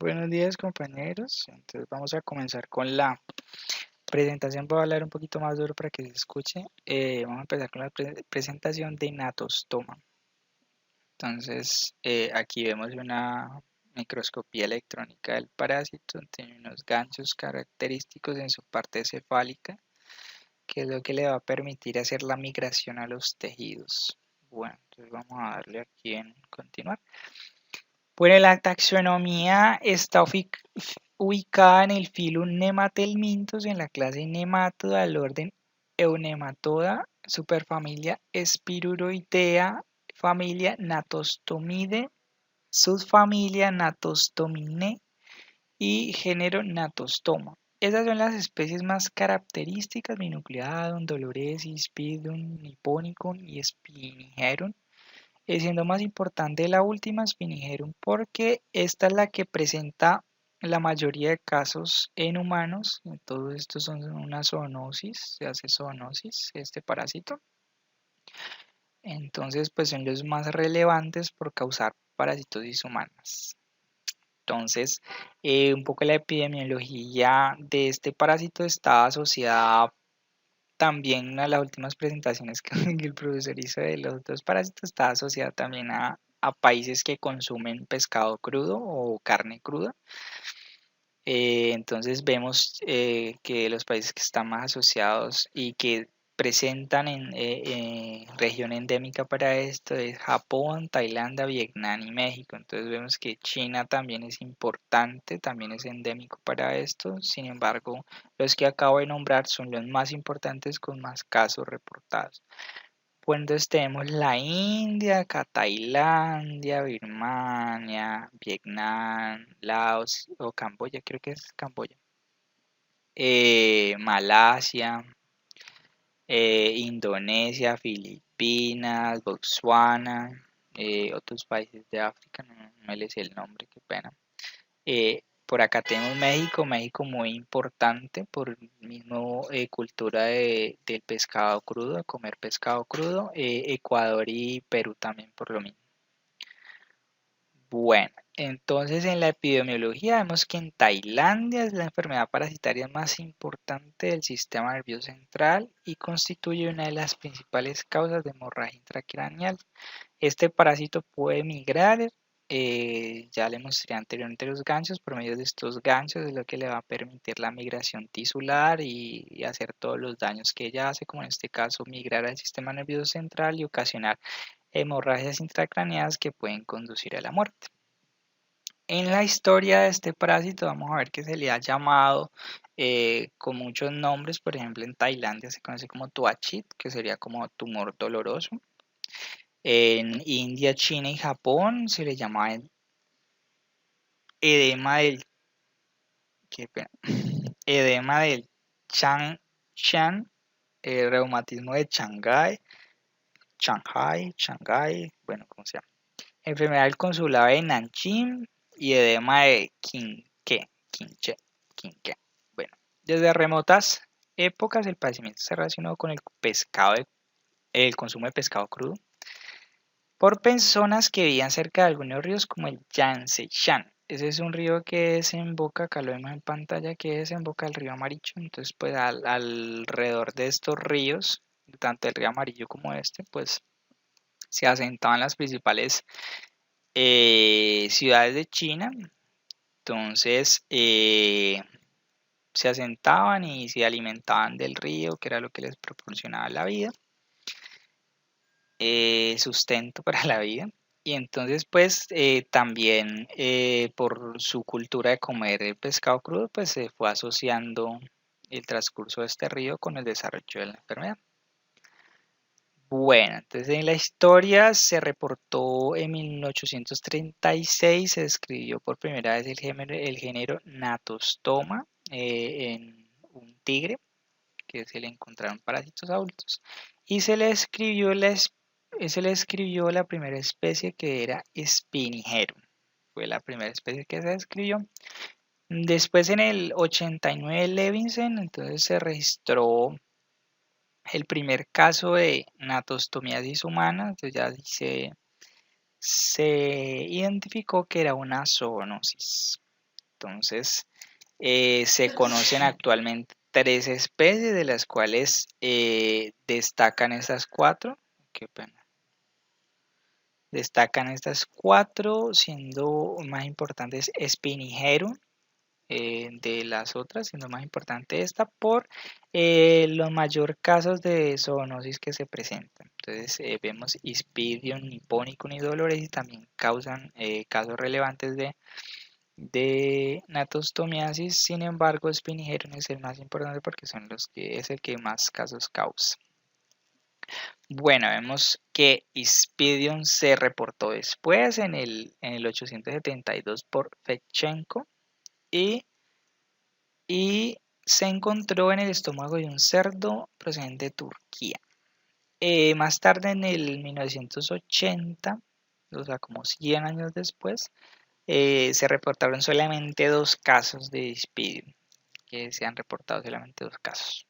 Buenos días compañeros, entonces vamos a comenzar con la presentación. Voy a hablar un poquito más duro para que se escuche. Vamos a empezar con la presentación de Natostoma. Entonces aquí vemos una microscopía electrónica del parásito. Tiene unos ganchos característicos en su parte cefálica, que es lo que le va a permitir hacer la migración a los tejidos. Bueno, entonces vamos a darle aquí en continuar. Bueno, la taxonomía está ubicada en el filo Nematelmintos, en la clase Nematoda, del orden Eunematoda, superfamilia Spiruroidea, familia Natostomide, subfamilia Natostomine y género Natostoma. Esas son las especies más características: Binucleatum, Doloresis, Pidum, Nipponicum y Spinigerum, siendo más importante la última, Spinigerum, porque esta es la que presenta la mayoría de casos en humanos. Todos estos son una zoonosis, se hace zoonosis este parásito. Entonces, pues son los más relevantes por causar parasitosis humanas. Entonces, un poco la epidemiología de este parásito está asociada también a las últimas presentaciones que el profesor hizo de los dos parásitos. Está asociada también a países que consumen pescado crudo o carne cruda. Entonces vemos que los países que están más asociados y que presentan en región endémica para esto es Japón, Tailandia, Vietnam y México. Entonces vemos que China también es importante, también es endémico para esto. Sin embargo, los que acabo de nombrar son los más importantes con más casos reportados. Pues entonces tenemos la India, acá Tailandia, Birmania, Vietnam, Laos o Camboya, creo que es Camboya, Malasia, Indonesia, Filipinas, Botswana, otros países de África, no me les sé el nombre, qué pena. Por acá tenemos México, México muy importante por mismo cultura del pescado crudo, de comer pescado crudo. Ecuador y Perú también por lo mismo. Bueno, entonces en la epidemiología vemos que en Tailandia es la enfermedad parasitaria más importante del sistema nervioso central y constituye una de las principales causas de hemorragia intracraneal. Este parásito puede migrar, ya le mostré anteriormente los ganchos. Por medio de estos ganchos es lo que le va a permitir la migración tisular y hacer todos los daños que ella hace, como en este caso migrar al sistema nervioso central y ocasionar hemorragias intracraneadas que pueden conducir a la muerte. En la historia de este parásito vamos a ver que se le ha llamado con muchos nombres. Por ejemplo, en Tailandia se conoce como tuachit, que sería como tumor doloroso. En India, China y Japón se le llamaba edema del, qué pena, edema del Changshan, reumatismo de Shanghai, bueno, como sea. Enfermedad del consulado de Nanjing y edema de Qinque. Bueno, desde remotas épocas el padecimiento se relacionó con el consumo de pescado crudo por personas que vivían cerca de algunos ríos como el Yangtze-Shan. Ese es un río que desemboca, acá lo vemos en pantalla, que desemboca el río Amarillo. Entonces, pues alrededor de estos ríos, tanto el río Amarillo como este, pues se asentaban las principales ciudades de China. Entonces, se asentaban y se alimentaban del río, que era lo que les proporcionaba la vida, sustento para la vida. Y entonces, pues también por su cultura de comer pescado crudo, pues se fue asociando el transcurso de este río con el desarrollo de la enfermedad. Bueno, entonces en la historia se reportó en 1836, se describió por primera vez el género Natostoma en un tigre, que se le encontraron parásitos adultos, y se le escribió la primera especie, que era Spinigerum. Fue la primera especie que se describió. Después en el 89 Levinson, entonces se registró el primer caso de natostomiasis humana. Entonces ya se identificó que era una zoonosis. Entonces, se conocen actualmente 3 especies, de las cuales destacan estas 4. Qué pena. Destacan estas 4, siendo más importantes Spinigerum de las otras, siendo más importante esta por los mayores casos de zoonosis que se presentan. Entonces vemos Ispidium, Nipponicum y Doloresis también causan casos relevantes de natostomiasis. Sin embargo, Spinigerum es el más importante porque es el que más casos causa. Bueno, vemos que Ispidium se reportó después en el 872 por Fedchenko y se encontró en el estómago de un cerdo procedente de Turquía. Más tarde, en el 1980, o sea, como 100 años después, se reportaron solamente 2 casos de Ispidium, que se han reportado solamente 2 casos.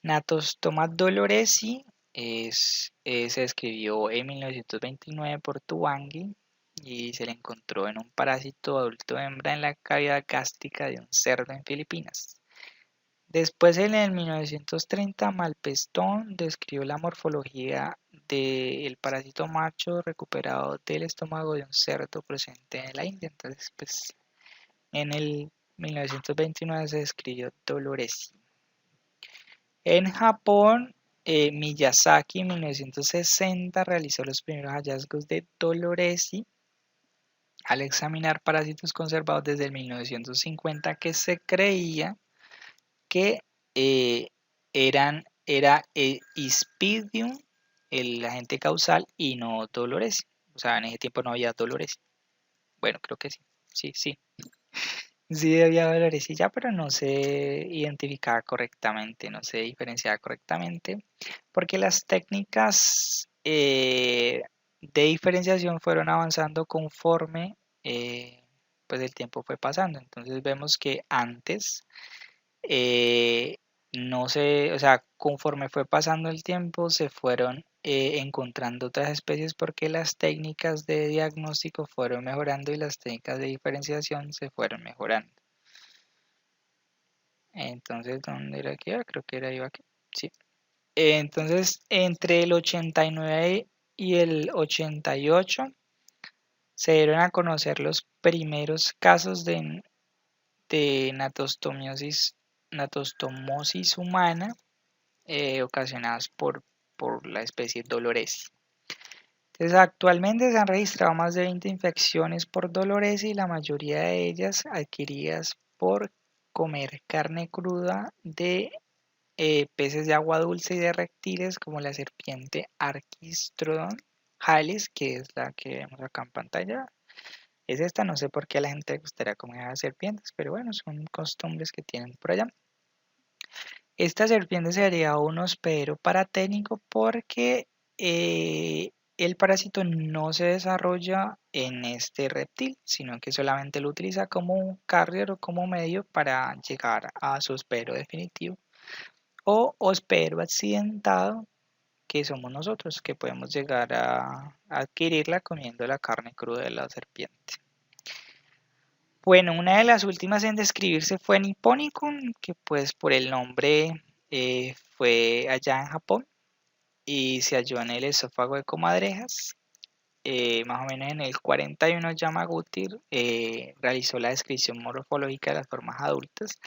Natostoma doloresi se describió en 1929 por Tubangui y se le encontró en un parásito adulto hembra en la cavidad gástrica de un cerdo en Filipinas. Después, en el 1930, Malpestón describió la morfología del parásito macho recuperado del estómago de un cerdo presente en la India. Entonces, pues, en el 1929 se describió Doloresi. En Japón, Miyazaki en 1960 realizó los primeros hallazgos de Doloresi al examinar parásitos conservados desde el 1950 que se creía que era Ispidium el agente causal y no Doloresi. O sea, en ese tiempo no había Doloresi. Bueno, creo que sí. Sí. Sí había Doloresi ya, pero no se identificaba correctamente, no se diferenciaba correctamente, porque las técnicas de diferenciación fueron avanzando conforme pues el tiempo fue pasando. Entonces vemos que antes no sé, o sea, conforme fue pasando el tiempo se fueron encontrando otras especies porque las técnicas de diagnóstico fueron mejorando y las técnicas de diferenciación se fueron mejorando. Entonces, ¿dónde era que iba? Creo que era iba aquí. Sí. Entonces, entre el 89 y el 88 se dieron a conocer los primeros casos de natostomosis humana ocasionadas por la especie Doloresi. Entonces, actualmente se han registrado más de 20 infecciones por Doloresi y la mayoría de ellas adquiridas por comer carne cruda de peces de agua dulce y de reptiles como la serpiente Archistroodon halis, que es la que vemos acá en pantalla. Es esta, no sé por qué a la gente le gustaría comer a las serpientes, pero bueno, son costumbres que tienen por allá. Esta serpiente sería un hospedero paratécnico porque el parásito no se desarrolla en este reptil, sino que solamente lo utiliza como un carrier o como medio para llegar a su hospedero definitivo o hospedero accidentado, que somos nosotros, que podemos llegar a adquirirla comiendo la carne cruda de la serpiente. Bueno, una de las últimas en describirse fue Nipponicum, que pues por el nombre fue allá en Japón y se halló en el esófago de comadrejas. Más o menos en el 41 Yamaguchi realizó la descripción morfológica de las formas adultas,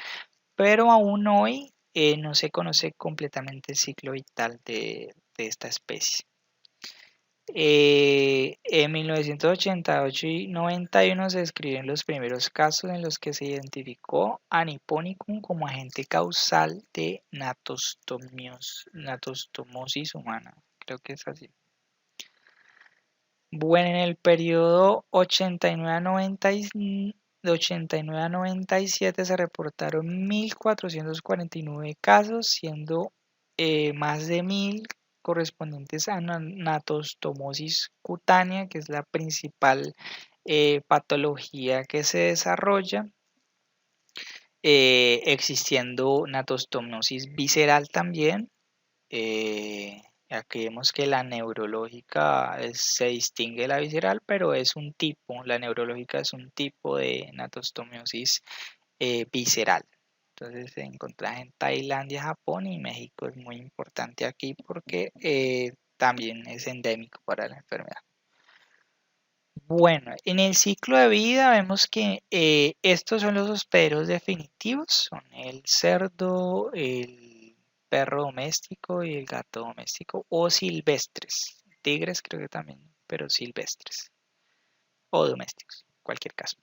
pero aún hoy no se conoce completamente el ciclo vital de esta especie. En 1988 y 91 se describieron los primeros casos en los que se identificó a Nipponicum como agente causal de natostomosis humana. Creo que es así. Bueno, en el periodo 89 a 97 se reportaron 1.449 casos, siendo más de 1.000 correspondientes a natostomosis cutánea, que es la principal patología que se desarrolla, existiendo natostomosis visceral también. Aquí vemos que la neurológica se distingue de la visceral, pero es un tipo, la neurológica es un tipo de natostomiosis visceral. Entonces se encuentra en Tailandia, Japón y México. Es muy importante aquí porque también es endémico para la enfermedad. Bueno, en el ciclo de vida vemos que estos son los hospederos definitivos, son el cerdo, el perro doméstico y el gato doméstico o silvestres. Tigres creo que también, pero silvestres o domésticos, en cualquier caso.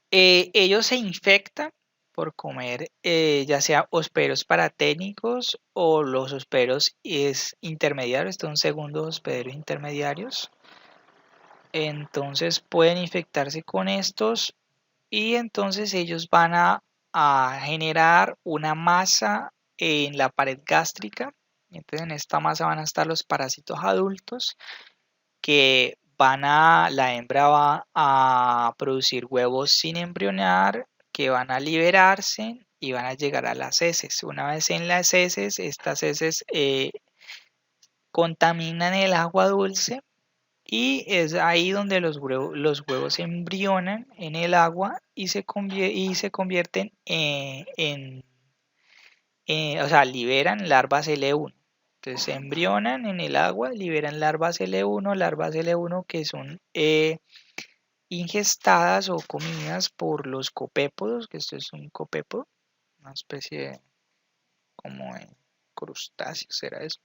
Ellos se infectan por comer ya sea hospederos paraténicos o los hospederos intermediarios, estos son segundos hospederos intermediarios. Entonces pueden infectarse con estos y entonces ellos van a generar una masa en la pared gástrica. Entonces en esta masa van a estar los parásitos adultos que la hembra va a producir huevos sin embrionar que van a liberarse y van a llegar a las heces. Una vez en las heces, estas heces contaminan el agua dulce y es ahí donde los huevos se embrionan en el agua y se convierten o sea, liberan larvas L1. Entonces se embrionan en el agua, liberan larvas L1 que son ingestadas o comidas por los copépodos, que esto es un copépodo, una especie de como de crustáceo, ¿será eso?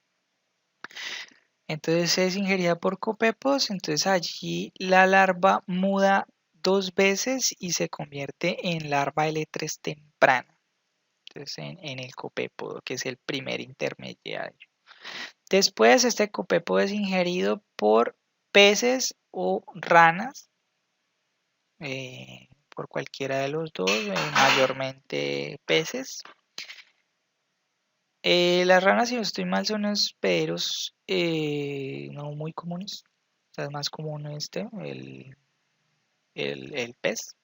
Entonces es ingerida por copépos, entonces allí la larva muda 2 veces y se convierte en larva L3 temprana. Entonces en el copépodo, que es el primer intermediario. Después este copépodo es ingerido por peces o ranas, por cualquiera de los dos, mayormente peces. Las ranas, si no estoy mal, son hospederos no muy comunes. O sea, es más común el pez.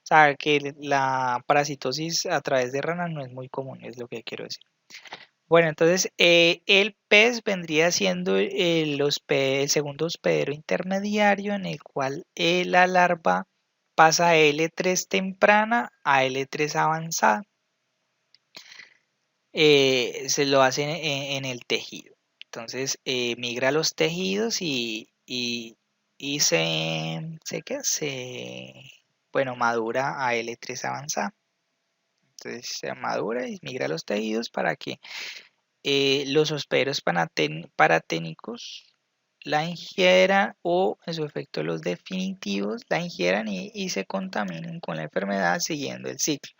O sea, que la parasitosis a través de ranas no es muy común, es lo que quiero decir. Bueno, entonces el pez vendría siendo el segundo hospedero intermediario en el cual la larva pasa a L3 temprana a L3 avanzada. Se lo hacen en el tejido. Entonces migra a los tejidos y bueno, madura a L3 avanzada. Entonces se madura y migra a los tejidos para que los hospederos paraténicos la ingieran o en su efecto los definitivos la ingieran y se contaminen con la enfermedad siguiendo el ciclo.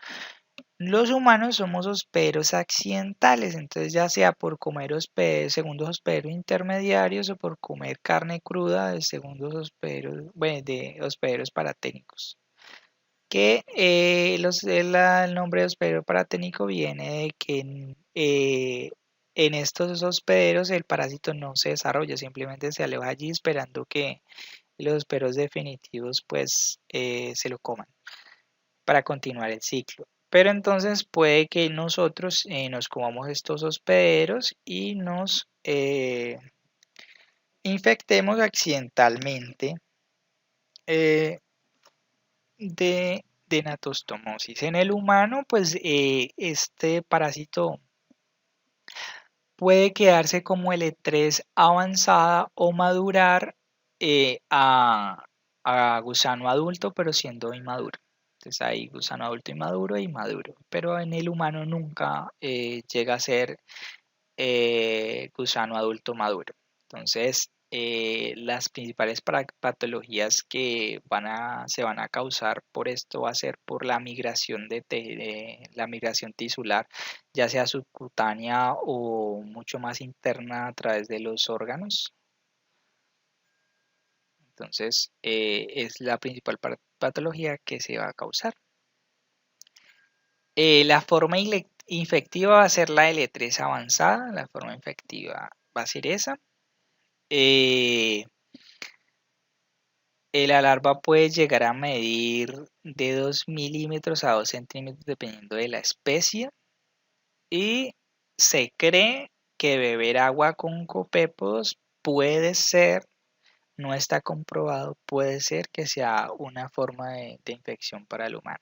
Los humanos somos hospederos accidentales, entonces ya sea por comer segundos hospederos intermediarios o por comer carne cruda de segundos hospederos, bueno, de hospederos paraténicos. Que el nombre de hospedero paraténico viene de que en estos hospederos el parásito no se desarrolla, simplemente se aleja allí esperando que los hospederos definitivos pues se lo coman para continuar el ciclo. Pero entonces puede que nosotros nos comamos estos hospederos y nos infectemos accidentalmente de natostomosis. En el humano, pues este parásito puede quedarse como L3 avanzada o madurar a gusano adulto, pero siendo inmaduro. Entonces hay gusano adulto inmaduro y maduro, pero en el humano nunca llega a ser gusano adulto maduro. Entonces, las principales patologías que se van a causar por esto va a ser por la migración la migración tisular, ya sea subcutánea o mucho más interna a través de los órganos. Entonces, es la principal patología que se va a causar. La forma infectiva va a ser la L3 avanzada, la forma infectiva va a ser esa. La larva puede llegar a medir de 2 milímetros a 2 centímetros dependiendo de la especie y se cree que beber agua con copépos puede ser, no está comprobado, puede ser que sea una forma de infección para el humano.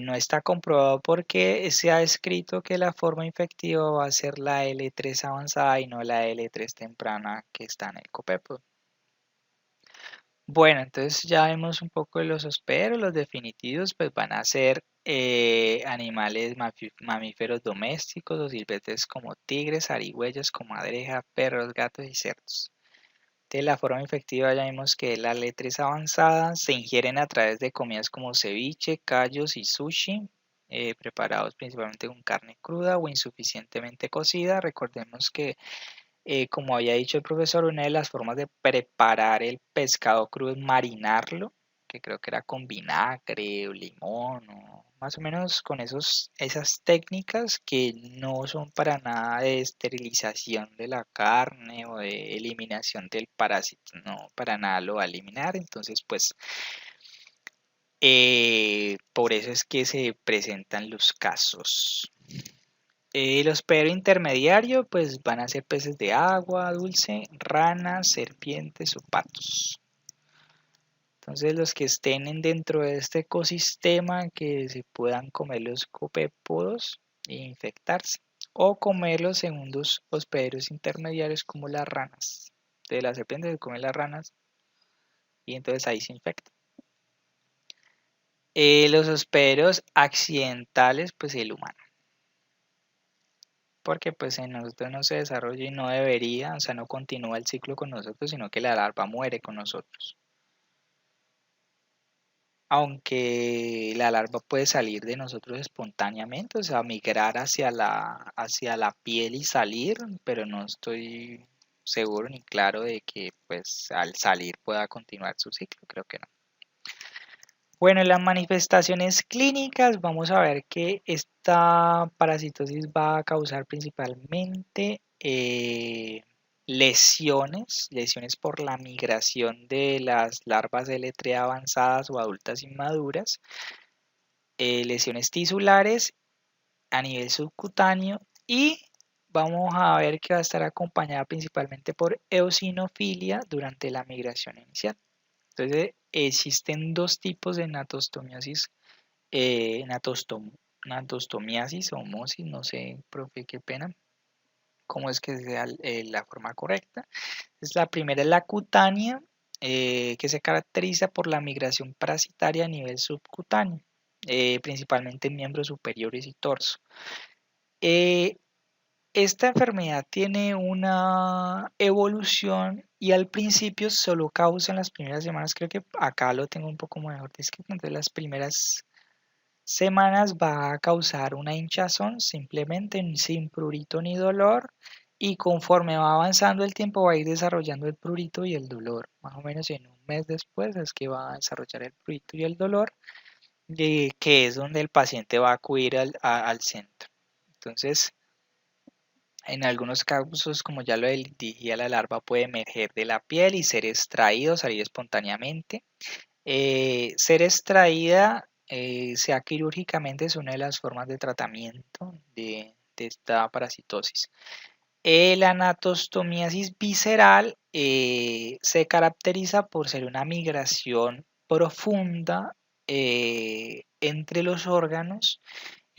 No está comprobado porque se ha escrito que la forma infectiva va a ser la L3 avanzada y no la L3 temprana que está en el copepo. Bueno, entonces ya vemos un poco de los hospederos. Los definitivos pues van a ser animales mamíferos domésticos o silvestres como tigres, zarigüeyas, comadreja, perros, gatos y cerdos. De la forma infectiva ya vimos que la letra es avanzada, se ingieren a través de comidas como ceviche, callos y sushi, preparados principalmente con carne cruda o insuficientemente cocida. Recordemos que, como había dicho el profesor, una de las formas de preparar el pescado crudo es marinarlo, que creo que era con vinagre o limón o más o menos con esas técnicas que no son para nada de esterilización de la carne o de eliminación del parásito, no, para nada lo va a eliminar, entonces pues por eso es que se presentan los casos. Los hospedero intermediario pues van a ser peces de agua dulce, ranas, serpientes o patos. Entonces los que estén dentro de este ecosistema que se puedan comer los copépodos e infectarse o comer los segundos hospederos intermediarios como las ranas. De las serpientes se comen las ranas y entonces ahí se infecta. Los hospederos accidentales pues el humano. Porque pues en nosotros no se desarrolla y no debería, o sea, no continúa el ciclo con nosotros, sino que la larva muere con nosotros. Aunque la larva puede salir de nosotros espontáneamente, o sea, migrar hacia la piel y salir, pero no estoy seguro ni claro de que pues al salir pueda continuar su ciclo, creo que no. Bueno, en las manifestaciones clínicas vamos a ver que esta parasitosis va a causar principalmente lesiones por la migración de las larvas L3 avanzadas o adultas inmaduras, lesiones tisulares a nivel subcutáneo y vamos a ver que va a estar acompañada principalmente por eosinofilia durante la migración inicial. Entonces existen dos tipos de natostomiosis, natostomiasis o mosis, no sé, profe, qué pena, cómo es que sea la forma correcta. La primera es la cutánea, que se caracteriza por la migración parasitaria a nivel subcutáneo, principalmente en miembros superiores y torso. Esta enfermedad tiene una evolución y al principio solo causa en las primeras semanas, creo que acá lo tengo un poco mejor descrito, entonces las primeras semanas va a causar una hinchazón simplemente sin prurito ni dolor y conforme va avanzando el tiempo va a ir desarrollando el prurito y el dolor. Más o menos en un mes después es que va a desarrollar el prurito y el dolor, que es donde el paciente va a acudir al centro. Entonces, en algunos casos, como ya lo dije, la larva puede emerger de la piel y ser extraído, salir espontáneamente. Ser extraída, sea quirúrgicamente, es una de las formas de tratamiento de esta parasitosis. La anatostomiasis visceral se caracteriza por ser una migración profunda entre los órganos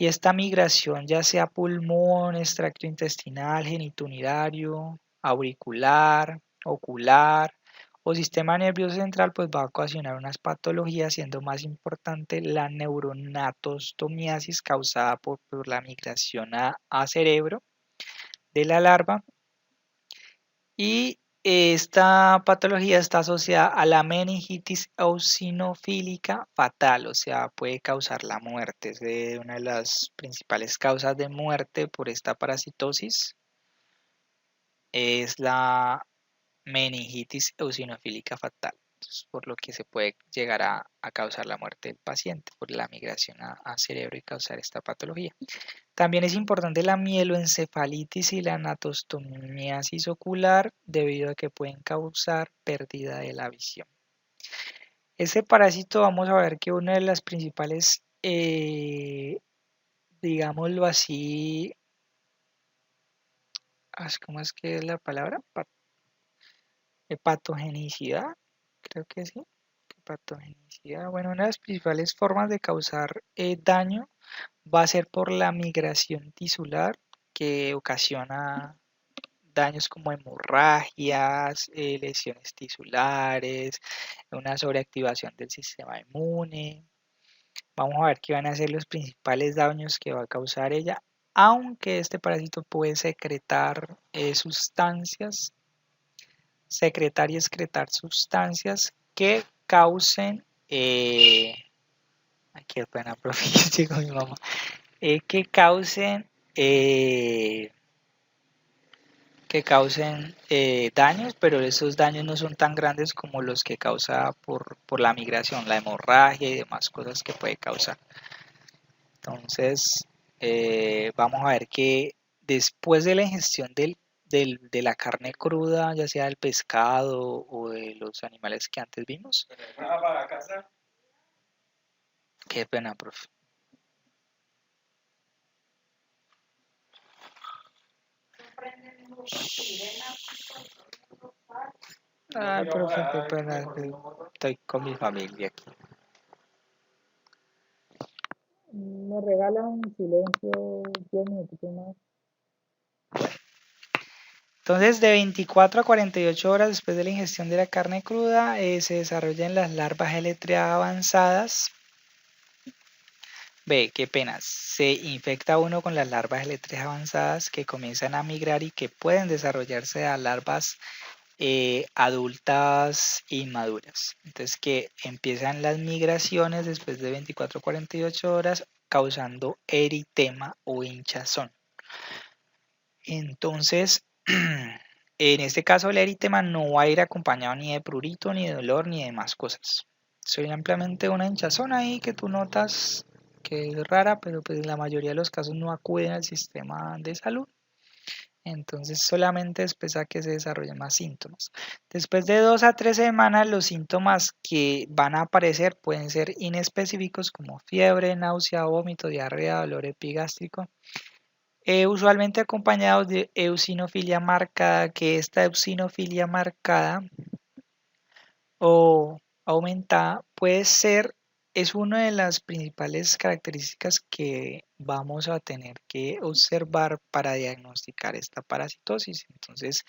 y esta migración, ya sea pulmón, extracto intestinal, genitourinario, auricular, ocular o sistema nervioso central, pues va a ocasionar unas patologías, siendo más importante la neuronatostomiasis causada por la migración a cerebro de la larva. Y esta patología está asociada a la meningitis eosinofílica fatal, o sea, puede causar la muerte. Es una de las principales causas de muerte por esta parasitosis. Es la meningitis eosinofílica fatal, por lo que se puede llegar a causar la muerte del paciente por la migración a cerebro y causar esta patología. También es importante la mieloencefalitis y la anatostomiasis ocular debido a que pueden causar pérdida de la visión. Este parásito vamos a ver que una de las principales, digámoslo así, ¿Cómo es que es la palabra? Patogenicidad, creo que sí. Patogenicidad. Bueno, una de las principales formas de causar daño va a ser por la migración tisular que ocasiona daños como hemorragias, lesiones tisulares, una sobreactivación del sistema inmune. Vamos a ver qué van a ser los principales daños que va a causar ella, aunque este parásito puede secretar sustancias, secretar y excretar sustancias que causen, aquí pena, profe, llegó mi mamá, que causen daños, pero esos daños no son tan grandes como los que causa por la migración, la hemorragia y demás cosas que puede causar. Entonces, vamos a ver que después de la ingestión de la carne cruda, ya sea del pescado o de los animales que antes vimos. Qué pena, profe. Ay, profe, qué pena, que estoy con mi familia aquí. Me regala un silencio 10 minutos más. Entonces, de 24 a 48 horas después de la ingestión de la carne cruda, se desarrollan las larvas L3 avanzadas. Ve, qué pena. Se infecta uno con las larvas L3 avanzadas que comienzan a migrar y que pueden desarrollarse a larvas adultas inmaduras. Entonces, que empiezan las migraciones después de 24 a 48 horas causando eritema o hinchazón. Entonces, en este caso el eritema no va a ir acompañado ni de prurito, ni de dolor, ni de más cosas. Simplemente una hinchazón ahí que tú notas que es rara, pero pues en la mayoría de los casos no acuden al sistema de salud. Entonces solamente después a que se desarrollen más síntomas. Después de 2 a 3 semanas los síntomas que van a aparecer pueden ser inespecíficos como fiebre, náusea, vómito, diarrea, dolor epigástrico. Usualmente acompañados de eosinofilia marcada, que esta eosinofilia marcada o aumentada puede ser, es una de las principales características que vamos a tener que observar para diagnosticar esta parasitosis. Entonces,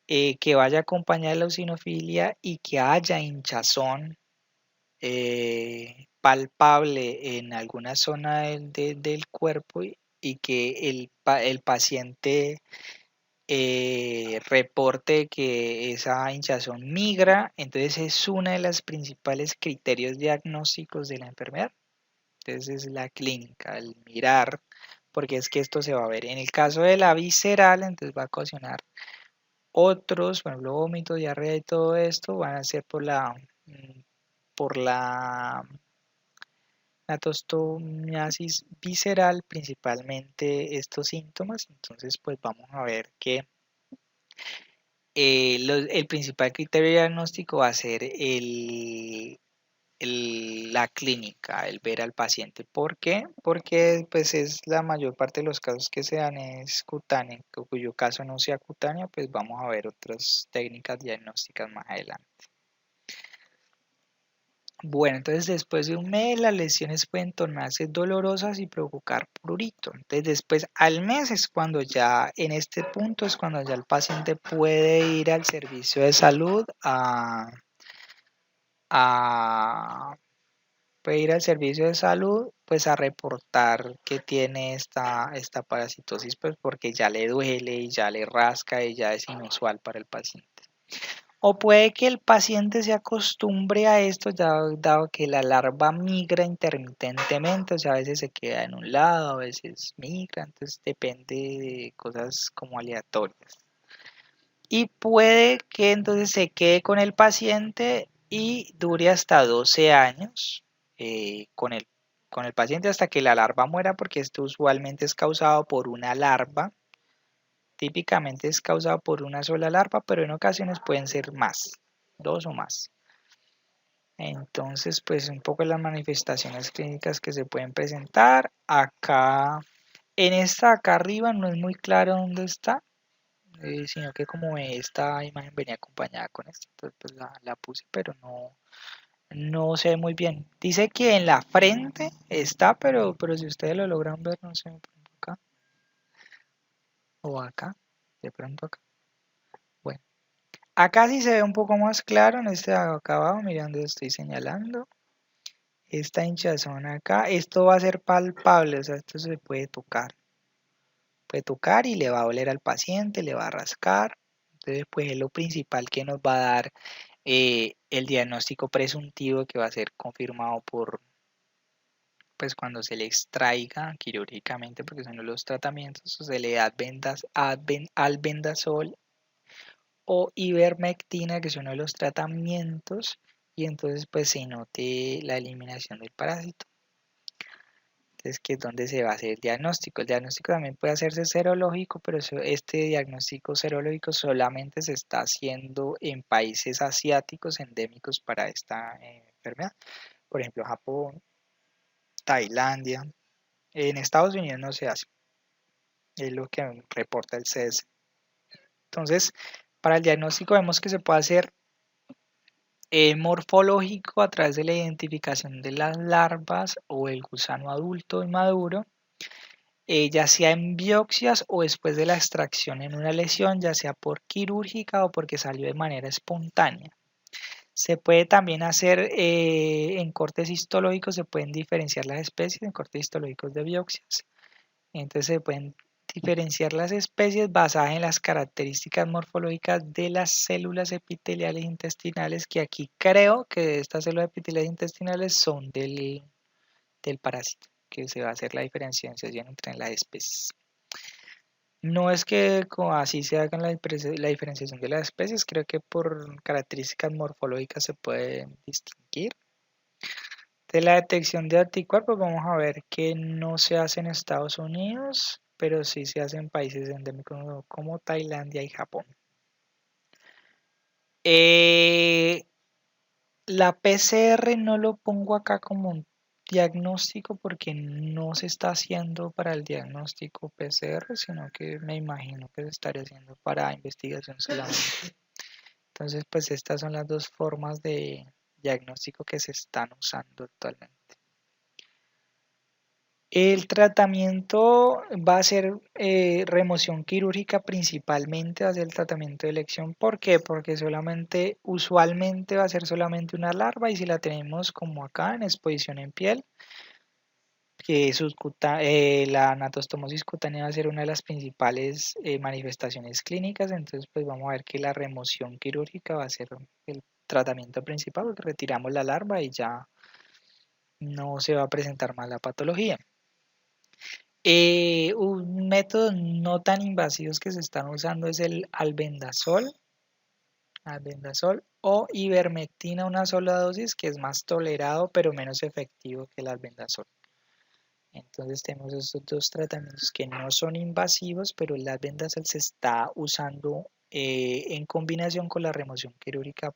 que vaya acompañada de la eosinofilia y que haya hinchazón palpable en alguna zona del cuerpo y que el paciente reporte que esa hinchazón migra, entonces es uno de los principales criterios diagnósticos de la enfermedad. Entonces es la clínica, el mirar, porque es que esto se va a ver. En el caso de la visceral, entonces va a ocasionar otros, por ejemplo, vómito, diarrea y todo esto, van a ser por la atostomiasis visceral, principalmente estos síntomas. Entonces, pues vamos a ver que el principal criterio diagnóstico va a ser la clínica, el ver al paciente. ¿Por qué? Porque pues es la mayor parte de los casos que se dan es cutáneo, cuyo caso no sea cutáneo, pues vamos a ver otras técnicas diagnósticas más adelante. Bueno, entonces después de un mes las lesiones pueden tornarse dolorosas y provocar prurito. Entonces después al mes es cuando ya, en este punto es cuando ya el paciente puede ir al servicio de salud a puede ir al servicio de salud pues a reportar que tiene esta parasitosis pues porque ya le duele y ya le rasca y ya es inusual para el paciente. O puede que el paciente se acostumbre a esto, ya dado que la larva migra intermitentemente, o sea, a veces se queda en un lado, a veces migra, entonces depende de cosas como aleatorias. Y puede que entonces se quede con el paciente y dure hasta 12 años con el paciente hasta que la larva muera, porque esto usualmente es causado por una larva. Típicamente es causado por una sola larva, pero en ocasiones pueden ser más, 2 o más. Entonces, pues un poco las manifestaciones clínicas que se pueden presentar. Acá, en esta acá arriba no es muy claro dónde está. sino que como esta imagen venía acompañada con esto, entonces pues la puse, pero no se ve muy bien. Dice que en la frente está, pero si ustedes lo logran ver, no sé, por ejemplo acá o acá, de pronto acá. Bueno, acá sí se ve un poco más claro en este de acá abajo, mirando, estoy señalando. Esta hinchazón acá, esto va a ser palpable, o sea, esto se puede tocar. Puede tocar y le va a doler al paciente, le va a rascar. Entonces, pues es lo principal que nos va a dar el diagnóstico presuntivo que va a ser confirmado por, pues cuando se le extraiga quirúrgicamente, porque son los tratamientos, o se le da albendazol o ivermectina, que son los tratamientos, y entonces pues se note la eliminación del parásito. Entonces, que es donde se va a hacer el diagnóstico. El diagnóstico también puede hacerse serológico, pero este diagnóstico serológico solamente se está haciendo en países asiáticos endémicos para esta enfermedad. Por ejemplo, Japón, Tailandia. En Estados Unidos no se hace. Es lo que reporta el CDC. Entonces, para el diagnóstico vemos que se puede hacer morfológico a través de la identificación de las larvas o el gusano adulto y maduro, ya sea en biopsias o después de la extracción en una lesión, ya sea por quirúrgica o porque salió de manera espontánea. Se puede también hacer en cortes histológicos, se pueden diferenciar las especies en cortes histológicos de biopsias. Entonces se pueden diferenciar las especies basadas en las características morfológicas de las células epiteliales intestinales, que aquí creo que estas células epiteliales intestinales son del parásito, que se va a hacer la diferenciación entre las especies. No es que así se haga la diferenciación de las especies, creo que por características morfológicas se puede distinguir. De la detección de anticuerpos, vamos a ver que no se hace en Estados Unidos, pero sí se hace en países endémicos como Tailandia y Japón. La PCR no lo pongo acá como un diagnóstico porque no se está haciendo para el diagnóstico PCR, sino que me imagino que se estaría haciendo para investigación solamente. Entonces, pues estas son las dos formas de diagnóstico que se están usando actualmente. El tratamiento va a ser remoción quirúrgica principalmente, va a ser el tratamiento de elección. ¿Por qué? Porque usualmente va a ser solamente una larva, y si la tenemos como acá en exposición en piel, que la anatostomosis cutánea va a ser una de las principales manifestaciones clínicas. Entonces pues vamos a ver que la remoción quirúrgica va a ser el tratamiento principal, porque retiramos la larva y ya no se va a presentar más la patología. Un método no tan invasivos que se están usando es el albendazol o ivermectina, una sola dosis, que es más tolerado pero menos efectivo que el albendazol. Entonces tenemos estos dos tratamientos que no son invasivos, pero el albendazol se está usando en combinación con la remoción quirúrgica.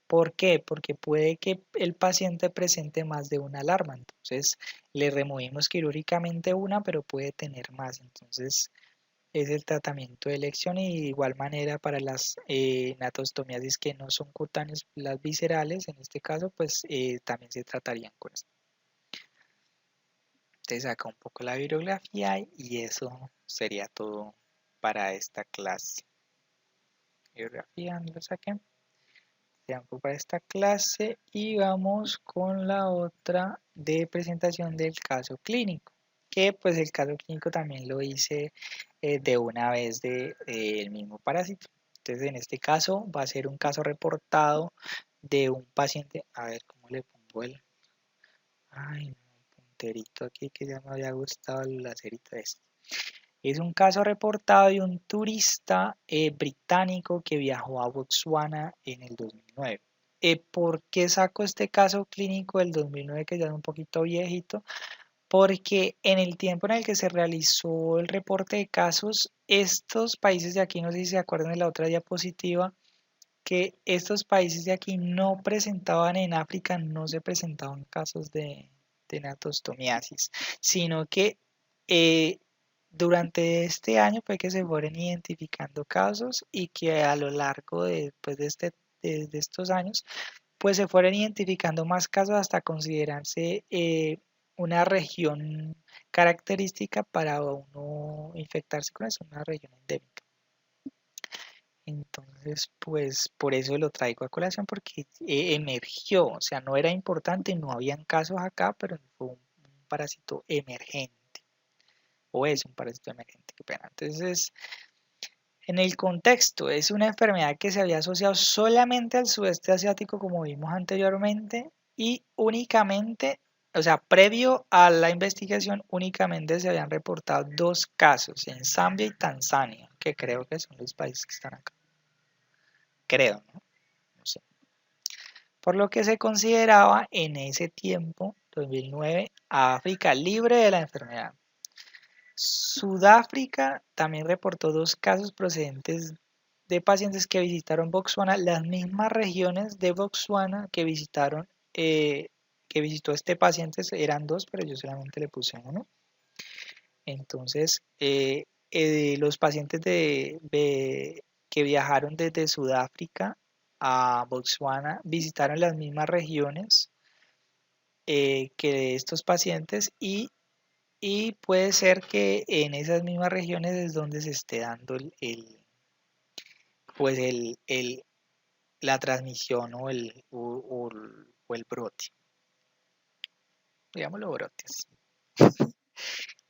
¿Por qué? Porque puede que el paciente presente más de una alarma. Entonces le removimos quirúrgicamente una, pero puede tener más. Entonces es el tratamiento de elección, y de igual manera para las natostomiasis que no son cutáneas, las viscerales, en este caso, pues también se tratarían con esto. Te saca un poco la virografía y eso sería todo para esta clase. Virografía, ¿dónde lo saqué? Para esta clase, y vamos con la otra de presentación del caso clínico, que pues el caso clínico también lo hice de una vez del mismo parásito. Entonces en este caso va a ser un caso reportado de un paciente. A ver cómo le pongo ay, un punterito aquí, que ya me había gustado el lacerito este. Es un caso reportado de un turista británico que viajó a Botsuana en el 2009. ¿Por qué saco este caso clínico del 2009, que ya es un poquito viejito? Porque en el tiempo en el que se realizó el reporte de casos, estos países de aquí, no sé si se acuerdan de la otra diapositiva, que estos países de aquí no presentaban, en África no se presentaban casos de natostomiasis, sino que durante este año fue que se fueron identificando casos y que a lo largo pues, de estos años pues se fueron identificando más casos hasta considerarse una región característica para uno infectarse con eso, una región endémica. Entonces, pues por eso lo traigo a colación porque emergió, o sea, no era importante, no habían casos acá, pero fue un parásito emergente, o es un parásito emergente, qué pena. Entonces, en el contexto, es una enfermedad que se había asociado solamente al sudeste asiático, como vimos anteriormente, y únicamente, o sea, previo a la investigación, únicamente se habían reportado 2 casos en Zambia y Tanzania, que creo que son los países que están acá. Creo, ¿no? No sé. Por lo que se consideraba en ese tiempo, 2009, a África libre de la enfermedad. Sudáfrica también reportó 2 casos procedentes de pacientes que visitaron Botswana, las mismas regiones de Botswana que que visitó este paciente eran 2, pero yo solamente le puse 1. Entonces, los pacientes que viajaron desde Sudáfrica a Botswana visitaron las mismas regiones que estos pacientes y puede ser que en esas mismas regiones es donde se esté dando pues la transmisión o el brote. Digámoslo brotes.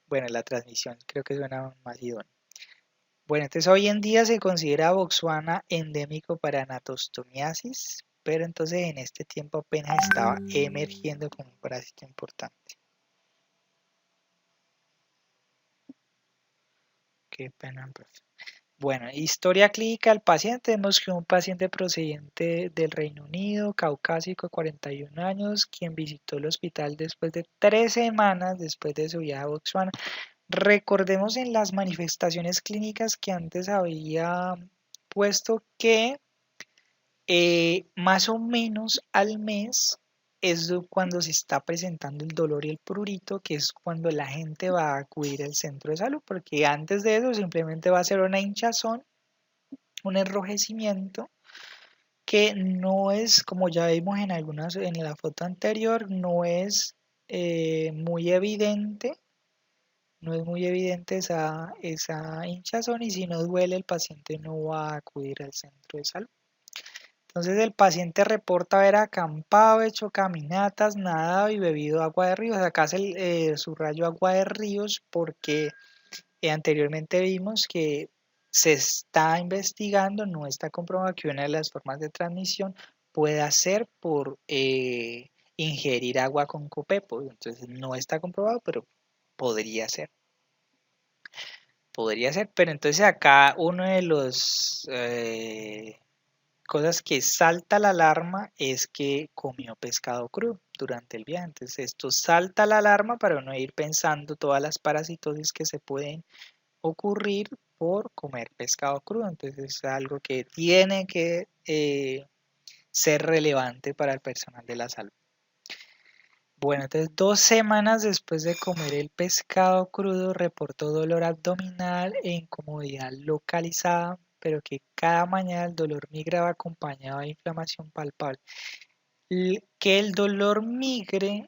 Bueno, la transmisión creo que suena más idóneo. Bueno, entonces hoy en día se considera Botswana endémico para anatostomiasis, pero entonces en este tiempo apenas estaba emergiendo como un parásito importante. Qué pena, profe. Bueno, historia clínica del paciente. Vemos que un paciente procedente del Reino Unido, caucásico, 41 años, quien visitó el hospital después de 3 semanas después de su viaje a Botswana. Recordemos en las manifestaciones clínicas que antes había puesto que más o menos al mes es cuando se está presentando el dolor y el prurito, que es cuando la gente va a acudir al centro de salud, porque antes de eso simplemente va a ser una hinchazón, un enrojecimiento que no es, como ya vimos en la foto anterior, no es muy evidente. No es muy evidente esa hinchazón y si no duele el paciente no va a acudir al centro de salud. Entonces el paciente reporta haber acampado, hecho caminatas, nadado y bebido agua de ríos. Acá se subrayo agua de ríos porque anteriormente vimos que se está investigando, no está comprobado que una de las formas de transmisión pueda ser por ingerir agua con copepo. Entonces no está comprobado, pero podría ser. Podría ser, pero entonces acá uno de los cosas que salta la alarma es que comió pescado crudo durante el viaje. Entonces esto salta la alarma para uno ir pensando todas las parasitosis que se pueden ocurrir por comer pescado crudo. Entonces es algo que tiene que ser relevante para el personal de la salud. Bueno, entonces 2 semanas después de comer el pescado crudo reportó dolor abdominal e incomodidad localizada, pero que cada mañana el dolor migraba acompañado de inflamación palpable. Que el dolor migre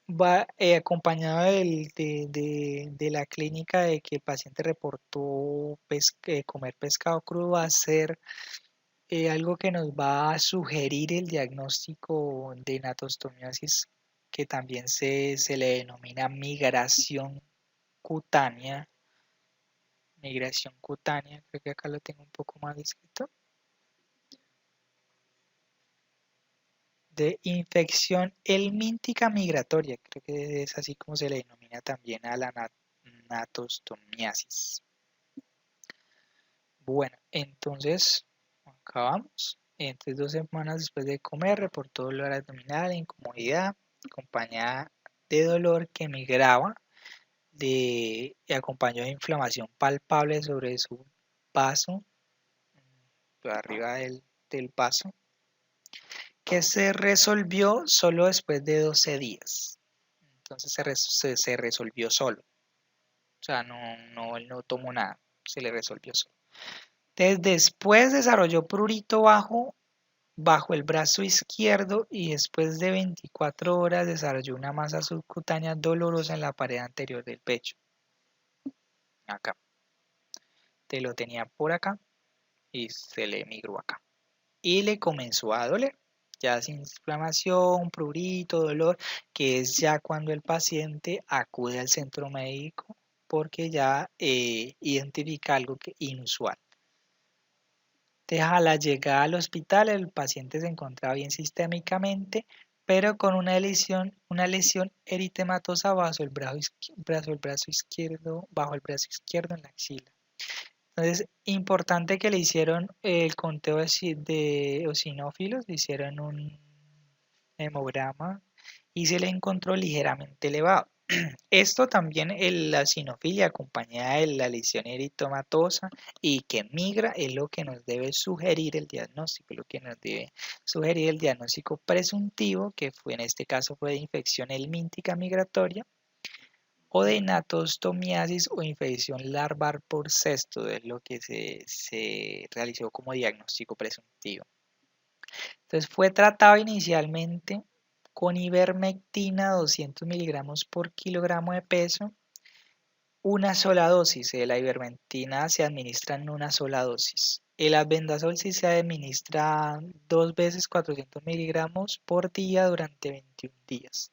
va acompañado de la clínica de que el paciente reportó comer pescado crudo va a ser algo que nos va a sugerir el diagnóstico de natostomiasis, que también se le denomina migración cutánea. Migración cutánea, creo que acá lo tengo un poco más escrito. De infección helmíntica migratoria, creo que es así como se le denomina también a la natostomiasis. Bueno, entonces acabamos. Entonces 2 semanas después de comer reportó dolor abdominal, incomodidad, acompañada de dolor que migraba, acompañado de inflamación palpable sobre su vaso, arriba del vaso, que se resolvió solo después de 12 días. Entonces se resolvió solo. O sea, él no tomó nada, se le resolvió solo. Entonces, después desarrolló prurito bajo el brazo izquierdo y después de 24 horas desarrolló una masa subcutánea dolorosa en la pared anterior del pecho. Acá. Te lo tenía por acá y se le migró acá. Y le comenzó a doler. Ya sin inflamación, prurito, dolor, que es ya cuando el paciente acude al centro médico porque ya identifica algo inusual. A la llegada al hospital, el paciente se encontraba bien sistémicamente, pero con una lesión eritematosa bajo el brazo izquierdo en la axila. Entonces, importante que le hicieron el conteo de eosinófilos, le hicieron un hemograma y se le encontró ligeramente elevado. Esto también, la sinofilia acompañada de la lesión eritematosa y que migra es lo que nos debe sugerir el diagnóstico, lo que nos debe sugerir el diagnóstico presuntivo, que fue en este caso fue de infección helmíntica migratoria o de natostomiasis o infección larvar por cesto, es lo que se realizó como diagnóstico presuntivo. Entonces fue tratado inicialmente con ivermectina 200 miligramos por kilogramo de peso, una sola dosis. La ivermectina se administra en una sola dosis. El albendazol sí se administra 2 veces 400 miligramos por día durante 21 días.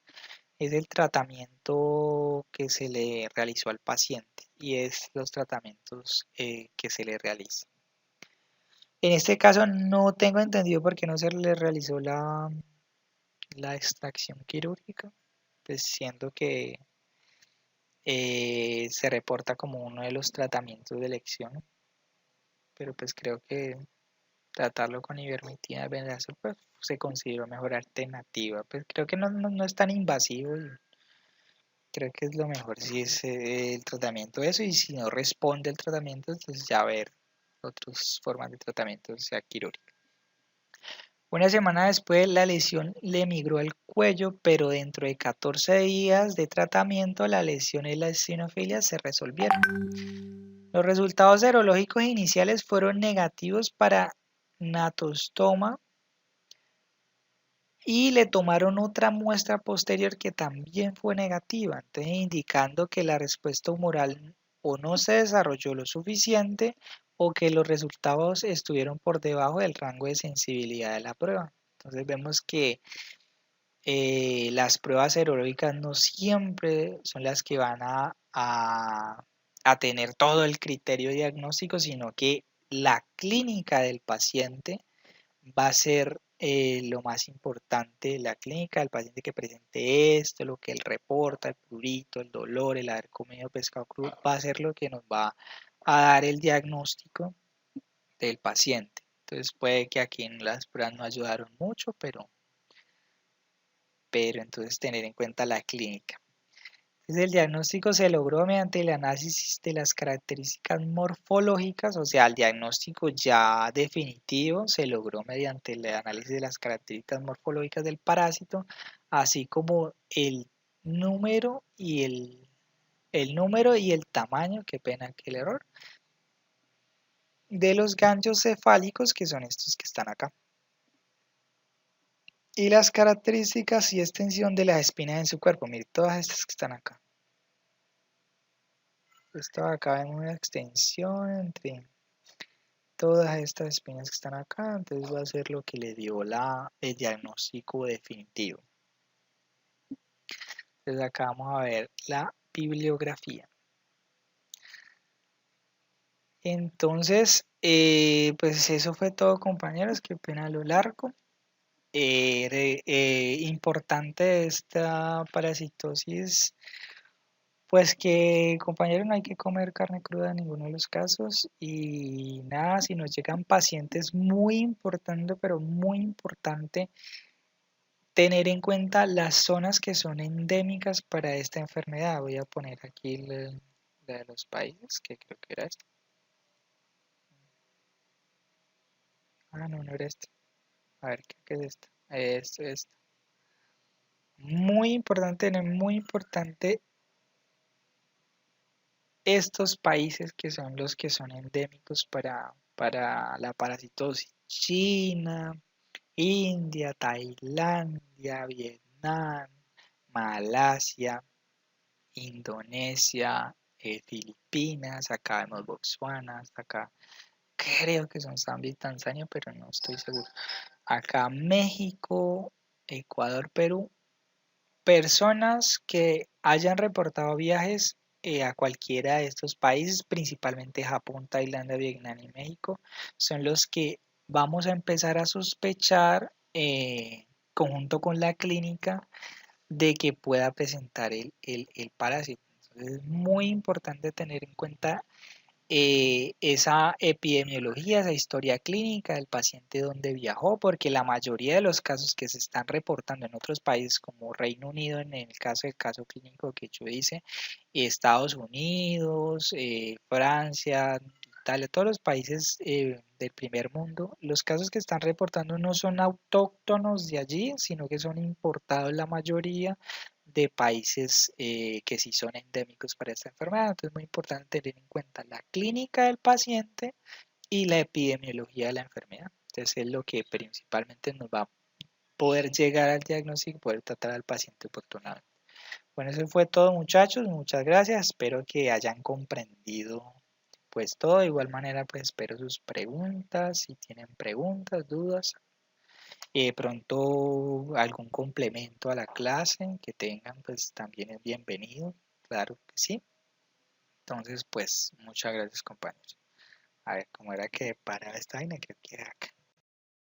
Es el tratamiento que se le realizó al paciente y es los tratamientos que se le realiza. En este caso no tengo entendido por qué no se le realizó la extracción quirúrgica, pues siendo que se reporta como uno de los tratamientos de elección, pero pues creo que tratarlo con ivermectina de benzazol pues se consideró mejor alternativa, pues creo que no es tan invasivo y creo que es lo mejor si es el tratamiento eso y si no responde el tratamiento entonces ya ver otras formas de tratamiento sea quirúrgica. Una semana después la lesión le migró al cuello, pero dentro de 14 días de tratamiento la lesión y la eosinofilia se resolvieron. Los resultados serológicos iniciales fueron negativos para natostoma y le tomaron otra muestra posterior que también fue negativa, entonces indicando que la respuesta humoral o no se desarrolló lo suficiente o que los resultados estuvieron por debajo del rango de sensibilidad de la prueba. Entonces vemos que las pruebas serológicas no siempre son las que van a tener todo el criterio diagnóstico, sino que la clínica del paciente va a ser lo más importante, la clínica del paciente que presente esto, lo que él reporta, el prurito, el dolor, el haber comido pescado crudo, va a ser lo que nos va a dar el diagnóstico del paciente. Entonces puede que aquí en las pruebas no ayudaron mucho, pero entonces tener en cuenta la clínica. Entonces el diagnóstico se logró mediante el análisis de las características morfológicas, o sea, el diagnóstico ya definitivo se logró mediante el análisis de las características morfológicas del parásito, así como el número y el tamaño, qué pena que el error, de los ganglios cefálicos, que son estos que están acá. Y las características y extensión de las espinas en su cuerpo. Mire, todas estas que están acá. Esto acá en una extensión entre todas estas espinas que están acá. Entonces va a ser lo que le dio el diagnóstico definitivo. Entonces acá vamos a ver la bibliografía. Entonces, pues eso fue todo, compañeros. Qué pena lo largo. Importante esta parasitosis, pues que compañero no hay que comer carne cruda en ninguno de los casos y nada, si nos llegan pacientes muy importante, pero muy importante tener en cuenta las zonas que son endémicas para esta enfermedad. Voy a poner aquí la de los países, que creo que era esta. Ah, no era esta. A ver, ¿qué es esta? Esto. Muy importante estos países que son los que son endémicos para la parasitosis. China, India, Tailandia, Vietnam, Malasia, Indonesia, Filipinas, acá vemos Botswana, hasta acá creo que son Zambia y Tanzania, pero no estoy seguro. Acá México, Ecuador, Perú. Personas que hayan reportado viajes a cualquiera de estos países, principalmente Japón, Tailandia, Vietnam y México, son los que vamos a empezar a sospechar, conjunto con la clínica, de que pueda presentar el parásito. Entonces es muy importante tener en cuenta esa epidemiología, esa historia clínica del paciente donde viajó, porque la mayoría de los casos que se están reportando en otros países, como Reino Unido, en el caso clínico que yo hice, Estados Unidos, Francia, Italia, todos los países del primer mundo, los casos que están reportando no son autóctonos de allí, sino que son importados la mayoría de países que sí son endémicos para esta enfermedad. Entonces es muy importante tener en cuenta la clínica del paciente y la epidemiología de la enfermedad. Entonces es lo que principalmente nos va a poder llegar al diagnóstico y poder tratar al paciente oportunamente. Bueno, eso fue todo, muchachos. Muchas gracias. Espero que hayan comprendido pues todo. De igual manera, pues espero sus preguntas. Si tienen preguntas, dudas, pronto algún complemento a la clase que tengan, pues también es bienvenido. Claro que sí. Entonces, pues muchas gracias, compañeros. A ver, ¿cómo era que para esta vaina? Creo que era acá.